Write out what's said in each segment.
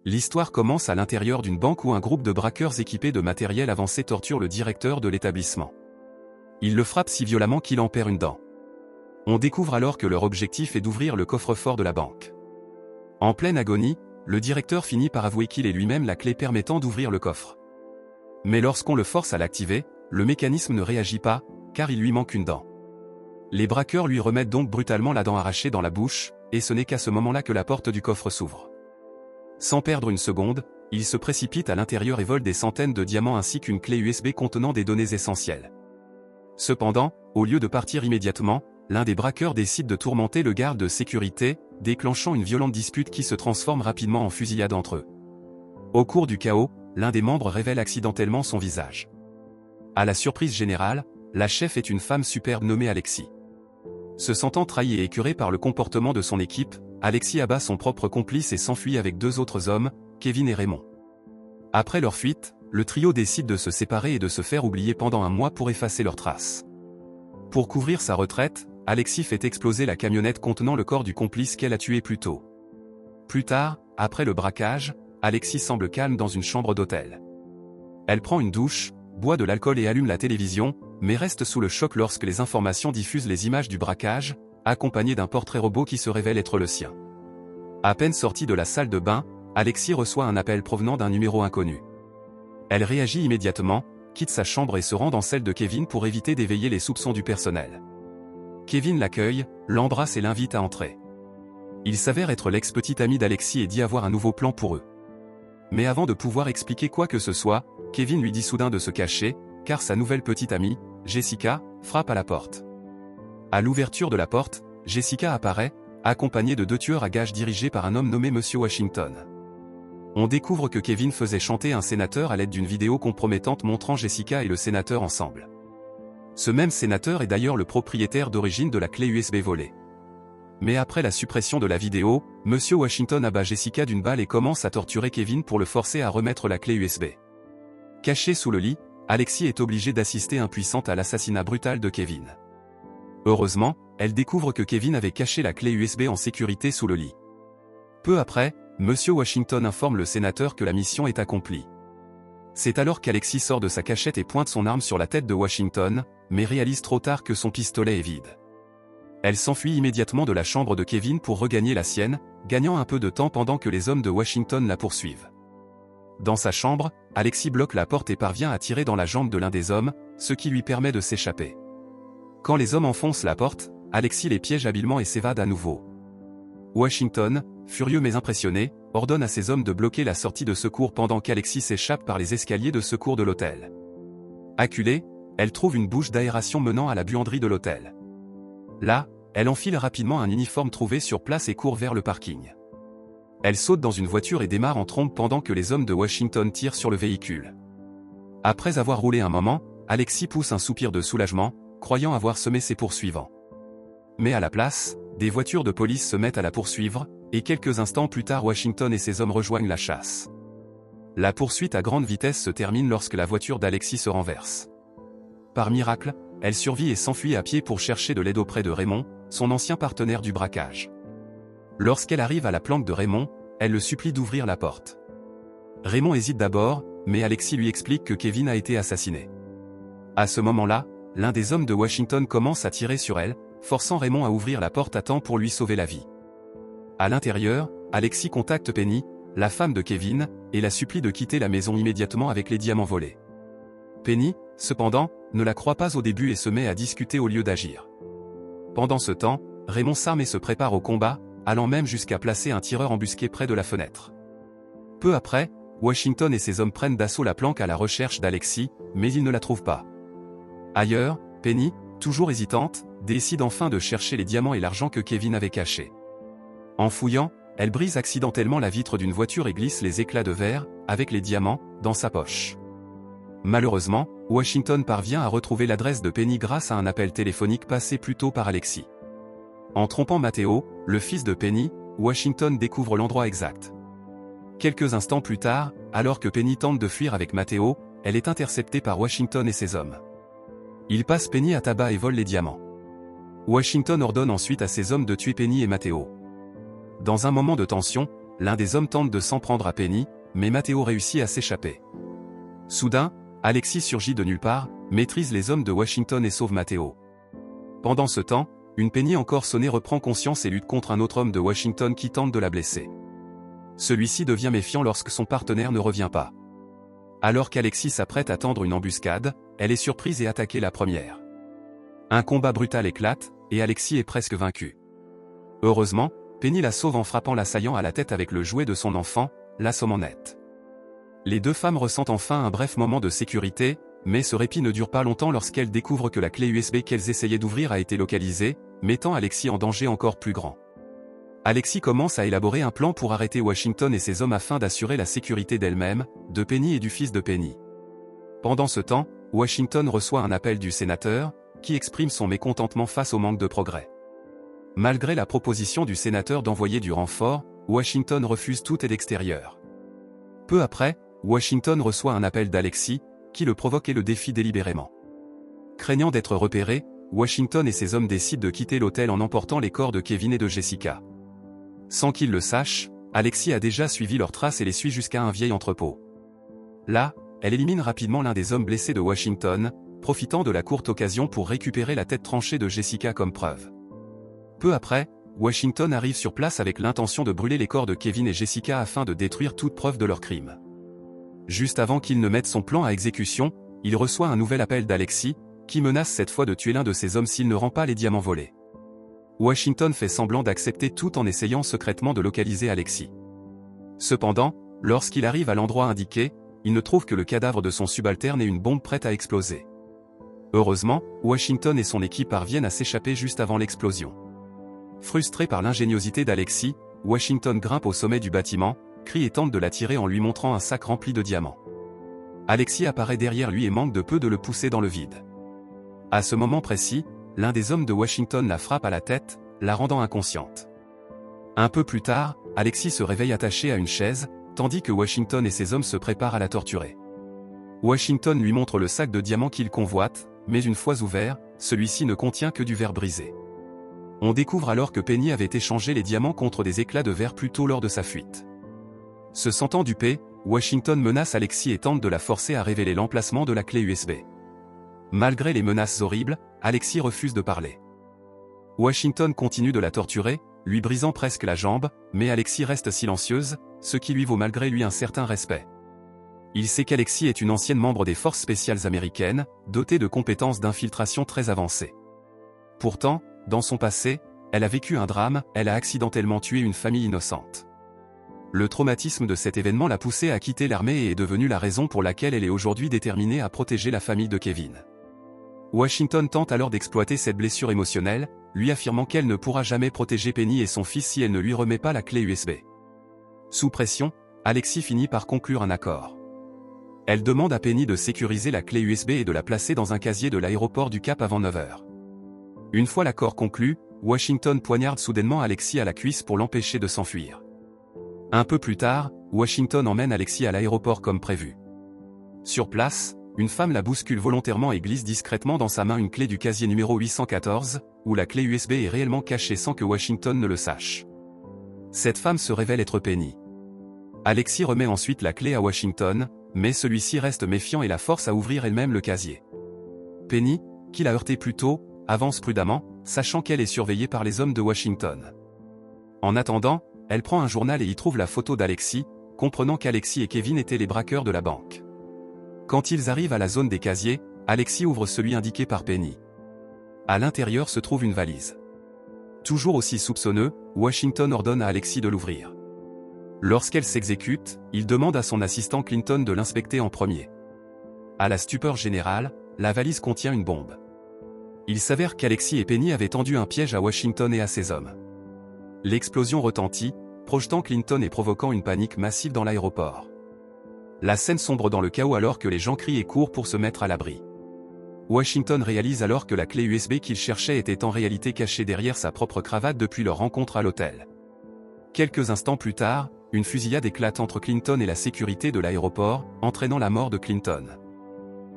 L'histoire commence à l'intérieur d'une banque où un groupe de braqueurs équipés de matériel avancé torture le directeur de l'établissement. Ils le frappent si violemment qu'il en perd une dent. On découvre alors que leur objectif est d'ouvrir le coffre-fort de la banque. En pleine agonie, le directeur finit par avouer qu'il est lui-même la clé permettant d'ouvrir le coffre. Mais lorsqu'on le force à l'activer, le mécanisme ne réagit pas, car il lui manque une dent. Les braqueurs lui remettent donc brutalement la dent arrachée dans la bouche, et ce n'est qu'à ce moment-là que la porte du coffre s'ouvre. Sans perdre une seconde, il se précipite à l'intérieur et vole des centaines de diamants ainsi qu'une clé USB contenant des données essentielles. Cependant, au lieu de partir immédiatement, l'un des braqueurs décide de tourmenter le garde de sécurité, déclenchant une violente dispute qui se transforme rapidement en fusillade entre eux. Au cours du chaos, l'un des membres révèle accidentellement son visage. À la surprise générale, la chef est une femme superbe nommée Alexis. Se sentant trahi et écœuré par le comportement de son équipe, Alexis abat son propre complice et s'enfuit avec deux autres hommes, Kevin et Raymond. Après leur fuite, le trio décide de se séparer et de se faire oublier pendant un mois pour effacer leurs traces. Pour couvrir sa retraite, Alexis fait exploser la camionnette contenant le corps du complice qu'elle a tué plus tôt. Plus tard, après le braquage, Alexis semble calme dans une chambre d'hôtel. Elle prend une douche, boit de l'alcool et allume la télévision, mais reste sous le choc lorsque les informations diffusent les images du braquage, accompagné d'un portrait robot qui se révèle être le sien. À peine sortie de la salle de bain, Alexis reçoit un appel provenant d'un numéro inconnu. Elle réagit immédiatement, quitte sa chambre et se rend dans celle de Kevin pour éviter d'éveiller les soupçons du personnel. Kevin l'accueille, l'embrasse et l'invite à entrer. Il s'avère être l'ex-petit ami d'Alexis et dit avoir un nouveau plan pour eux. Mais avant de pouvoir expliquer quoi que ce soit, Kevin lui dit soudain de se cacher, car sa nouvelle petite amie, Jessica, frappe à la porte. À l'ouverture de la porte, Jessica apparaît, accompagnée de deux tueurs à gages dirigés par un homme nommé Monsieur Washington. On découvre que Kevin faisait chanter un sénateur à l'aide d'une vidéo compromettante montrant Jessica et le sénateur ensemble. Ce même sénateur est d'ailleurs le propriétaire d'origine de la clé USB volée. Mais après la suppression de la vidéo, Monsieur Washington abat Jessica d'une balle et commence à torturer Kevin pour le forcer à remettre la clé USB. Caché sous le lit, Alexis est obligée d'assister impuissante à l'assassinat brutal de Kevin. Heureusement, elle découvre que Kevin avait caché la clé USB en sécurité sous le lit. Peu après, Monsieur Washington informe le sénateur que la mission est accomplie. C'est alors qu'Alexis sort de sa cachette et pointe son arme sur la tête de Washington, mais réalise trop tard que son pistolet est vide. Elle s'enfuit immédiatement de la chambre de Kevin pour regagner la sienne, gagnant un peu de temps pendant que les hommes de Washington la poursuivent. Dans sa chambre, Alexis bloque la porte et parvient à tirer dans la jambe de l'un des hommes, ce qui lui permet de s'échapper. Quand les hommes enfoncent la porte, Alexis les piège habilement et s'évade à nouveau. Washington, furieux mais impressionné, ordonne à ses hommes de bloquer la sortie de secours pendant qu'Alexis s'échappe par les escaliers de secours de l'hôtel. Acculée, elle trouve une bouche d'aération menant à la buanderie de l'hôtel. Là, elle enfile rapidement un uniforme trouvé sur place et court vers le parking. Elle saute dans une voiture et démarre en trombe pendant que les hommes de Washington tirent sur le véhicule. Après avoir roulé un moment, Alexis pousse un soupir de soulagement, croyant avoir semé ses poursuivants. Mais à la place, des voitures de police se mettent à la poursuivre, et quelques instants plus tard Washington et ses hommes rejoignent la chasse. La poursuite à grande vitesse se termine lorsque la voiture d'Alexis se renverse. Par miracle, elle survit et s'enfuit à pied pour chercher de l'aide auprès de Raymond, son ancien partenaire du braquage. Lorsqu'elle arrive à la planque de Raymond, elle le supplie d'ouvrir la porte. Raymond hésite d'abord, mais Alexis lui explique que Kevin a été assassiné. À ce moment-là, l'un des hommes de Washington commence à tirer sur elle, forçant Raymond à ouvrir la porte à temps pour lui sauver la vie. À l'intérieur, Alexis contacte Penny, la femme de Kevin, et la supplie de quitter la maison immédiatement avec les diamants volés. Penny, cependant, ne la croit pas au début et se met à discuter au lieu d'agir. Pendant ce temps, Raymond s'arme et se prépare au combat, allant même jusqu'à placer un tireur embusqué près de la fenêtre. Peu après, Washington et ses hommes prennent d'assaut la planque à la recherche d'Alexis, mais ils ne la trouvent pas. Ailleurs, Penny, toujours hésitante, décide enfin de chercher les diamants et l'argent que Kevin avait cachés. En fouillant, elle brise accidentellement la vitre d'une voiture et glisse les éclats de verre, avec les diamants, dans sa poche. Malheureusement, Washington parvient à retrouver l'adresse de Penny grâce à un appel téléphonique passé plus tôt par Alexis. En trompant Matteo, le fils de Penny, Washington découvre l'endroit exact. Quelques instants plus tard, alors que Penny tente de fuir avec Matteo, elle est interceptée par Washington et ses hommes. Ils passent Penny à tabac et volent les diamants. Washington ordonne ensuite à ses hommes de tuer Penny et Matteo. Dans un moment de tension, l'un des hommes tente de s'en prendre à Penny, mais Matteo réussit à s'échapper. Soudain, Alexis surgit de nulle part, maîtrise les hommes de Washington et sauve Matteo. Pendant ce temps, une Penny encore sonnée reprend conscience et lutte contre un autre homme de Washington qui tente de la blesser. Celui-ci devient méfiant lorsque son partenaire ne revient pas. Alors qu'Alexis s'apprête à tendre une embuscade, elle est surprise et attaquée la première. Un combat brutal éclate, et Alexis est presque vaincu. Heureusement, Penny la sauve en frappant l'assaillant à la tête avec le jouet de son enfant, l'assommant net. Les deux femmes ressentent enfin un bref moment de sécurité, mais ce répit ne dure pas longtemps lorsqu'elles découvrent que la clé USB qu'elles essayaient d'ouvrir a été localisée, mettant Alexis en danger encore plus grand. Alexis commence à élaborer un plan pour arrêter Washington et ses hommes afin d'assurer la sécurité d'elle-même, de Penny et du fils de Penny. Pendant ce temps, Washington reçoit un appel du sénateur, qui exprime son mécontentement face au manque de progrès. Malgré la proposition du sénateur d'envoyer du renfort, Washington refuse toute aide extérieure. Peu après, Washington reçoit un appel d'Alexis, qui le provoque et le défie délibérément. Craignant d'être repéré, Washington et ses hommes décident de quitter l'hôtel en emportant les corps de Kevin et de Jessica. Sans qu'ils le sachent, Alexis a déjà suivi leurs traces et les suit jusqu'à un vieil entrepôt. Là, elle élimine rapidement l'un des hommes blessés de Washington, profitant de la courte occasion pour récupérer la tête tranchée de Jessica comme preuve. Peu après, Washington arrive sur place avec l'intention de brûler les corps de Kevin et Jessica afin de détruire toute preuve de leur crime. Juste avant qu'il ne mette son plan à exécution, il reçoit un nouvel appel d'Alexis, qui menace cette fois de tuer l'un de ses hommes s'il ne rend pas les diamants volés. Washington fait semblant d'accepter tout en essayant secrètement de localiser Alexis. Cependant, lorsqu'il arrive à l'endroit indiqué, il ne trouve que le cadavre de son subalterne et une bombe prête à exploser. Heureusement, Washington et son équipe parviennent à s'échapper juste avant l'explosion. Frustré par l'ingéniosité d'Alexis, Washington grimpe au sommet du bâtiment, crie et tente de l'attirer en lui montrant un sac rempli de diamants. Alexis apparaît derrière lui et manque de peu de le pousser dans le vide. À ce moment précis, l'un des hommes de Washington la frappe à la tête, la rendant inconsciente. Un peu plus tard, Alexis se réveille attaché à une chaise, tandis que Washington et ses hommes se préparent à la torturer. Washington lui montre le sac de diamants qu'il convoite, mais une fois ouvert, celui-ci ne contient que du verre brisé. On découvre alors que Penny avait échangé les diamants contre des éclats de verre plus tôt lors de sa fuite. Se sentant dupé, Washington menace Alexis et tente de la forcer à révéler l'emplacement de la clé USB. Malgré les menaces horribles, Alexis refuse de parler. Washington continue de la torturer, lui brisant presque la jambe, mais Alexis reste silencieuse, ce qui lui vaut malgré lui un certain respect. Il sait qu'Alexis est une ancienne membre des forces spéciales américaines, dotée de compétences d'infiltration très avancées. Pourtant, dans son passé, elle a vécu un drame, elle a accidentellement tué une famille innocente. Le traumatisme de cet événement l'a poussée à quitter l'armée et est devenu la raison pour laquelle elle est aujourd'hui déterminée à protéger la famille de Kevin. Washington tente alors d'exploiter cette blessure émotionnelle, lui affirmant qu'elle ne pourra jamais protéger Penny et son fils si elle ne lui remet pas la clé USB. Sous pression, Alexis finit par conclure un accord. Elle demande à Penny de sécuriser la clé USB et de la placer dans un casier de l'aéroport du Cap avant 9 h. Une fois l'accord conclu, Washington poignarde soudainement Alexis à la cuisse pour l'empêcher de s'enfuir. Un peu plus tard, Washington emmène Alexis à l'aéroport comme prévu. Sur place, une femme la bouscule volontairement et glisse discrètement dans sa main une clé du casier numéro 814, où la clé USB est réellement cachée sans que Washington ne le sache. Cette femme se révèle être Penny. Alexis remet ensuite la clé à Washington, mais celui-ci reste méfiant et la force à ouvrir elle-même le casier. Penny, qui l'a heurté plus tôt, avance prudemment, sachant qu'elle est surveillée par les hommes de Washington. En attendant, elle prend un journal et y trouve la photo d'Alexis, comprenant qu'Alexis et Kevin étaient les braqueurs de la banque. Quand ils arrivent à la zone des casiers, Alexis ouvre celui indiqué par Penny. À l'intérieur se trouve une valise. Toujours aussi soupçonneux, Washington ordonne à Alexis de l'ouvrir. Lorsqu'elle s'exécute, il demande à son assistant Clinton de l'inspecter en premier. À la stupeur générale, la valise contient une bombe. Il s'avère qu'Alexis et Penny avaient tendu un piège à Washington et à ses hommes. L'explosion retentit, projetant Clinton et provoquant une panique massive dans l'aéroport. La scène sombre dans le chaos alors que les gens crient et courent pour se mettre à l'abri. Washington réalise alors que la clé USB qu'il cherchait était en réalité cachée derrière sa propre cravate depuis leur rencontre à l'hôtel. Quelques instants plus tard, une fusillade éclate entre Clinton et la sécurité de l'aéroport, entraînant la mort de Clinton.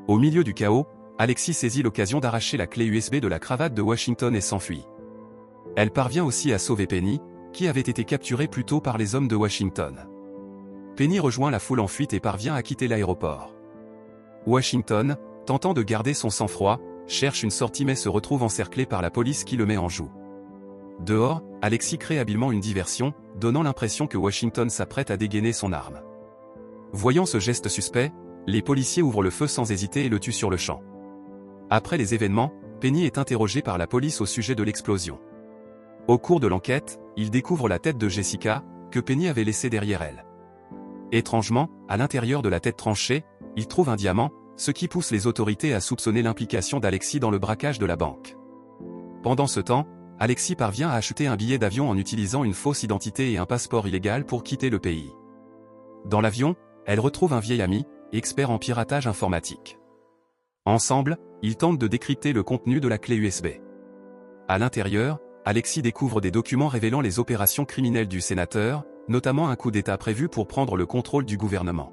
Au milieu du chaos, Alexis saisit l'occasion d'arracher la clé USB de la cravate de Washington et s'enfuit. Elle parvient aussi à sauver Penny, qui avait été capturé plus tôt par les hommes de Washington. Penny rejoint la foule en fuite et parvient à quitter l'aéroport. Washington, tentant de garder son sang-froid, cherche une sortie mais se retrouve encerclé par la police qui le met en joue. Dehors, Alexis crée habilement une diversion, donnant l'impression que Washington s'apprête à dégainer son arme. Voyant ce geste suspect, les policiers ouvrent le feu sans hésiter et le tuent sur le champ. Après les événements, Penny est interrogé par la police au sujet de l'explosion. Au cours de l'enquête, il découvre la tête de Jessica, que Penny avait laissée derrière elle. Étrangement, à l'intérieur de la tête tranchée, il trouve un diamant, ce qui pousse les autorités à soupçonner l'implication d'Alexis dans le braquage de la banque. Pendant ce temps, Alexis parvient à acheter un billet d'avion en utilisant une fausse identité et un passeport illégal pour quitter le pays. Dans l'avion, elle retrouve un vieil ami, expert en piratage informatique. Ensemble, ils tentent de décrypter le contenu de la clé USB. À l'intérieur, Alexis découvre des documents révélant les opérations criminelles du sénateur, notamment un coup d'État prévu pour prendre le contrôle du gouvernement.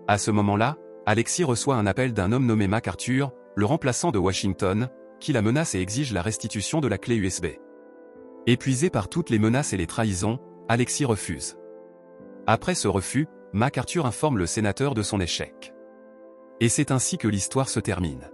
À ce moment-là, Alexis reçoit un appel d'un homme nommé MacArthur, le remplaçant de Washington, qui la menace et exige la restitution de la clé USB. Épuisé par toutes les menaces et les trahisons, Alexis refuse. Après ce refus, MacArthur informe le sénateur de son échec. Et c'est ainsi que l'histoire se termine.